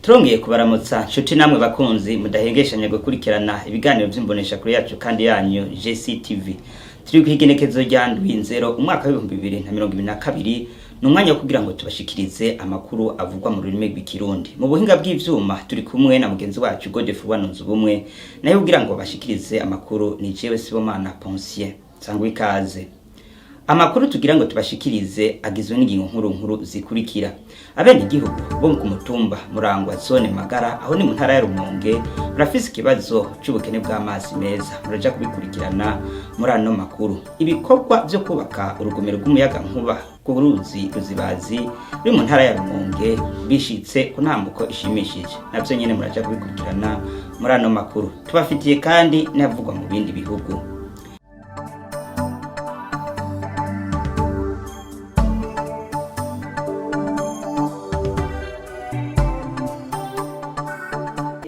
Turongeye kubaramutsa nshuti namwe bakunzi mudahengeshanya gukurikirana ibiganiro by'imbonesha kuri yacu kandi yanyu JCTV. Turi kwigenekezo rya Ndwinzero umwaka wa 2022 numwanya wo kugira ngo tubashikirize amakuru avugwa mu rurimi rw'ikirundi. Mu buhinga bw'ivyuma turi kumwe na mugenzi wacu Godefroid Wanunzubumwe nayo kugira ngo bashikirize amakuru ni jewe Sibomana Poncien. Sangwe ikaze. Amakuru tugira ngo tubashikirize agizwe n'ingingo nkuru zikurikira. Abene igihugu bo ku mutumba Murangwa zone Magara aho ni mu ntara ya Rumonge barafise ikibazo cy'ubukene bw'amazi meza. Muraja kubikurikirana muri ano makuru. Ibikorwa byo kubaka urugomero rw'umuyaga nkuba ku ruzi Ruzibazi ruri mu ntara ya Rumonge bishitse ku ntambuko ishimishije. Navyo nyene muraja kubikurikirana muri ano makuru. Tubafitiye kandi n'avugwa mu bindi bihugu.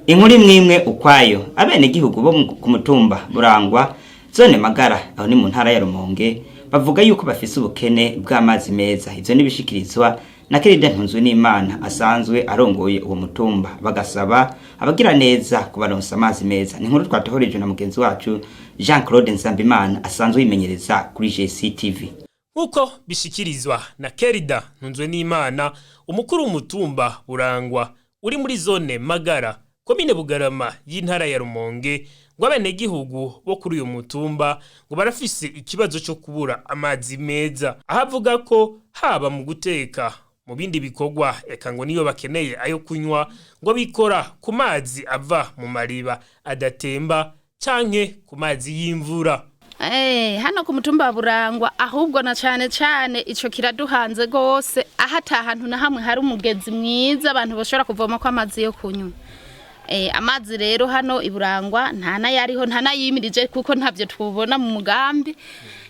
Inkuri mwimwe ukwayo abene gihugu bo ku mutumba Burangwa zone Magara aho ni mu ntara ya Rumonge bavuga yuko bafise ubukene bw'amazi meza. Ivyo nibishikirizwa na Kerida Ntunzwe n'Imana asanzwe arongoye uwo mutumba, bagasaba abagira neza kubaronsa amazi meza. Ni inkuru twatohoreje na mugenzi wacu Jean-Claude Nzambimana asanzwe yimenyereza kuri JCTV. Uko bishikirizwa na Kerida Ntunzwe n'Imana umukuru w'umutumba Burangwa uri muri zone Magara komine Bugarama y'intara ya Rumonge ngo abene gihugu bo kuri uyu mutumba ngo barafise ikibazo cyo kubura amazi meza, ahavuga ko haba mu guteka mu bindi bikorwa eka ngo niyo bakeneye ayo kunywa ngo bikora ku mazi ava mu mariba adatemba canke ku mazi y'imvura. Hano ku mutumba Burangwa ahubwo na cyane ico kiraduhanze gose, ahata ahantu na hamwe hari umugezi mwiza abantu bashobora kuvoma kwa amazi yo kunywa. Amazi rero hano Iburangwa ntana yariho ntana yimirije kuko ntavyo tubona mu mugambi.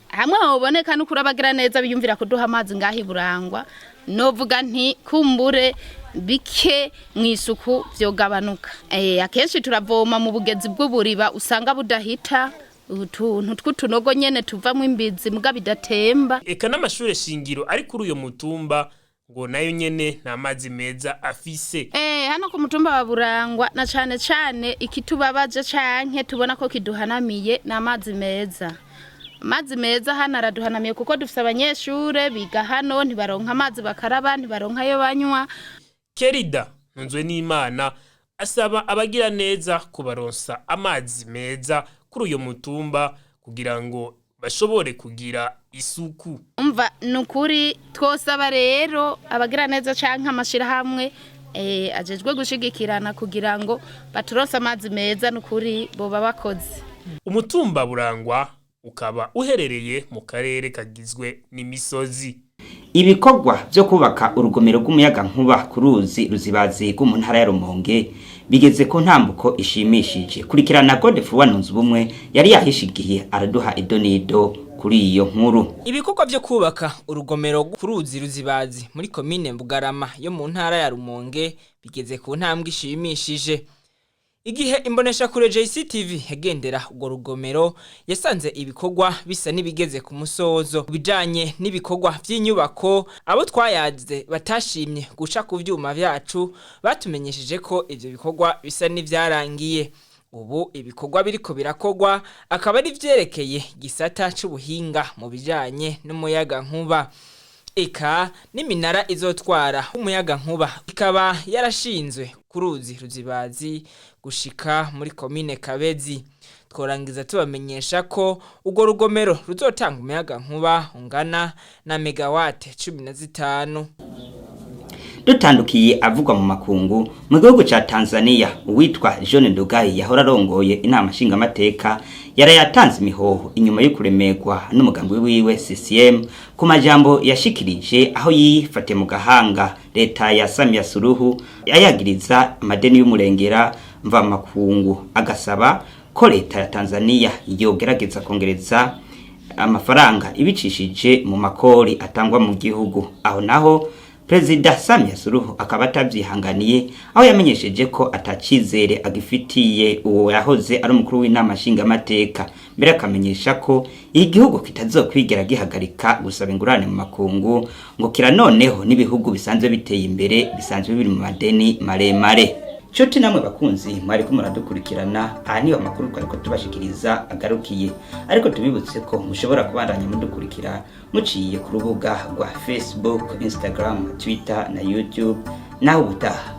Hamwe hoboneka no kurabagira neza biyumvira kuduha amazi ngaho Iburangwa, novuga nti kumbure bike mwisuku byogabanuka. Akenshi turavoma mu bugezi bw'uburiba usanga budahita utuntu tw'utunogo nyene tuvamwe imbizi muga bidatemba. Eka n'amashure shingiro ari kuri uyo mutumba ngo nayo nyene na mazi meza afise. Hano ku mutumba wa Burangwa na cyane ikitubabaje canke tubona ko kiduhanamiye na mazi meza. Amazi meza hano araduhanamiye kuko dufise abanyeshure biga hano ntibaronka amazi bakaraba, ntibaronka yo banywa. Kerida Ntunzwe n'Imana asaba abagira neza kubaronsa amazi meza kuri uyo mutumba kugira ngo bashobore kugira isuku. Umva nukuri twosaba rero abagira neza canke amashira hamwe ajejwe gushigikirana kugira ngo baturonse amazi meza nukuri boba bakoze. Umutumba Burangwa ukaba uherereye mu karere kagizwe n'imisozi. Ibikorwa byo kubaka urugomero rw'umuyaga nkuba ku ruzi Ruzibazi mu ntara ya Rumonge bigeze ku ntambuko ishimishije. Kurikirana Godefroid Wanunzubumwe yari yahishigiye araduha idonido kuri iyo nkuru. Ibikorwa byo kubaka urugomero ku ruzi Ruzibazi muri komine Bugarama yo mu ntara ya Rumonge bigeze ku ntambwe ishimishije. Igihe imbonesha kure JCTV yagendera urwo rugomero yasanze ibikorwa bisa nibigeze ku musozo. Bijanye n'ibikorwa by'inyubako abo twayaze batashimye guca ku vyuma vyacu batumenyesheje ko ivyo bikorwa bisa n'ivyarangiye. Ubu ibikorwa biriko birakogwa akaba ari vyerekeye gisata c'ubuhinga mu bijanye n'umuyaga nkuba. Eka n'iminara izotwara umuyaga nkuba ikaba yarashinzwe ku ruzi Ruzibazi gushika muri komine Kabezi. Tworangiza tubamenyesha ko urwo rugomero ruzotanga umuyaga nkuba ungana na megawate 15. Dutandukiye avugwa mu makungu mu gihugu ca Tanzania, uwitwa John Ndugai yahora arongoye inama nshingamateka yarayatanze imihoho inyuma yo kuremegwa n'umugambi wiwe CCM ku majambo yashikirije aho yifate mu gahanga leta ya Samia Suluhu yayagiriza amadeni y'umurengera mva makungu, agasaba ko leta ya Tanzania yogerageza kongereza amafaranga ibicishije mu makori atangwa mu gihugu. Aho naho Perezida Samia Suluhu akaba atavyihanganiye aho yamenyesheje ko atacizere agifitiye uwo yahoze ari umukuru w'inama nshingamateka, mbere akamenyesha ko igihugu kitazokwigera gihagarika gusaba ingurane mu makungu ngo kira noneho n'ibihugu bisanzwe biteye imbere bisanzwe biri mu madeni maremare. Nshuti namwe bakunzi mwariko muradukurikirana, aha niyo makuru twariko tubashikiriza agarukiye, ariko tubibutse ko mushobora kubandanya mudukurikira muciye ku rubuga rwa Facebook, Instagram, Twitter na YouTube. Naho ubutaha.